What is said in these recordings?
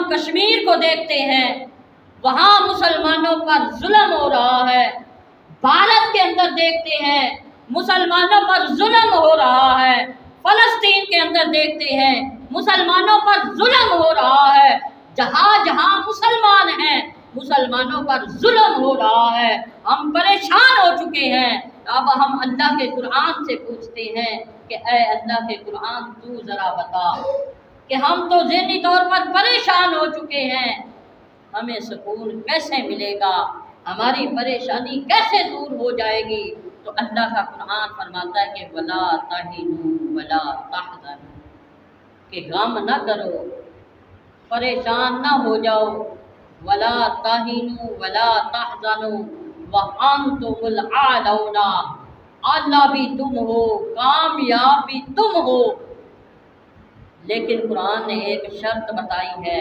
ہم کشمیر کو دیکھتے ہیں، وہاں مسلمانوں پر ظلم ہو رہا ہے، بھارت کے اندر دیکھتے ہیں مسلمانوں پر ظلم ہو رہا ہے، فلسطین کے اندر دیکھتے ہیں مسلمانوں پر ظلم ہو رہا ہے، جہاں جہاں مسلمان ہیں مسلمانوں پر ظلم ہو رہا ہے، ہم پریشان ہو چکے ہیں۔ اب ہم اللہ کے قرآن سے پوچھتے ہیں کہ اے اللہ کے قرآن تو ذرا بتا کہ ہم تو ذہنی طور پر پریشان ہو چکے ہیں، ہمیں سکون کیسے ملے گا، ہماری پریشانی کیسے دور ہو جائے گی؟ تو اللہ کا قرآن فرماتا ہے کہ ولا تہنوا ولا تحزنوا، کہ غم نہ کرو، پریشان نہ ہو جاؤ، ولا تہنوا ولا تحزنوا وانتم الاعلون، اعلیٰ بھی تم ہو، کامیاب بھی تم ہو۔ لیکن قرآن نے ایک شرط بتائی ہے،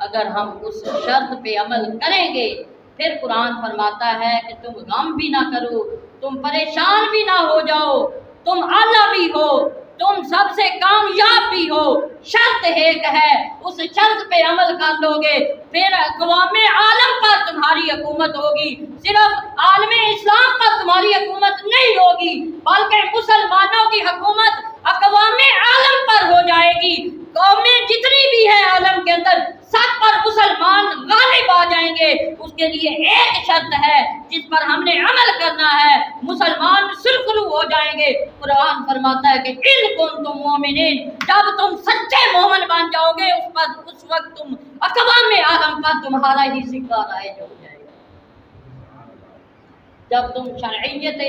اگر ہم اس شرط پہ عمل کریں گے پھر قرآن فرماتا ہے کہ تم غم بھی نہ کرو، تم پریشان بھی نہ ہو جاؤ، تم اعلیٰ بھی ہو، تم سب سے کامیاب بھی ہو۔ شرط ایک ہے، اس شرط پہ عمل کر لو گے پھر اقوام عالم پر تمہاری حکومت ہوگی، صرف عالم اسلام پر تمہاری حکومت نہیں ہوگی بلکہ مسلمانوں کی حکومت اقوام عالم پر ہو جائے گی۔ قومیں جتنی بھی ہیں عالم کے اندر سب پر مسلمان غالب آ جائیں گے۔ اس کے لیے ایک شرط ہے جس پر ہم نے عمل کرنا ہے، مسلمان سرخرو ہو جائیں گے۔ قرآن فرماتا ہے کہ ان کنتم مومنین، جب تم سچے مومن بن جاؤ گے اس وقت تم اقوام عالم پر تمہارا ہی سکہ رائج ہو جائے گا۔ جب تم شرعیت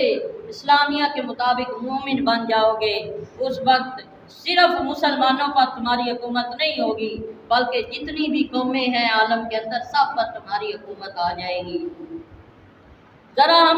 اسلامیہ کے مطابق مومن بن جاؤ گے اس وقت صرف مسلمانوں پر تمہاری حکومت نہیں ہوگی بلکہ جتنی بھی قومیں ہیں عالم کے اندر سب پر تمہاری حکومت آ جائے گی۔ ذرا ہم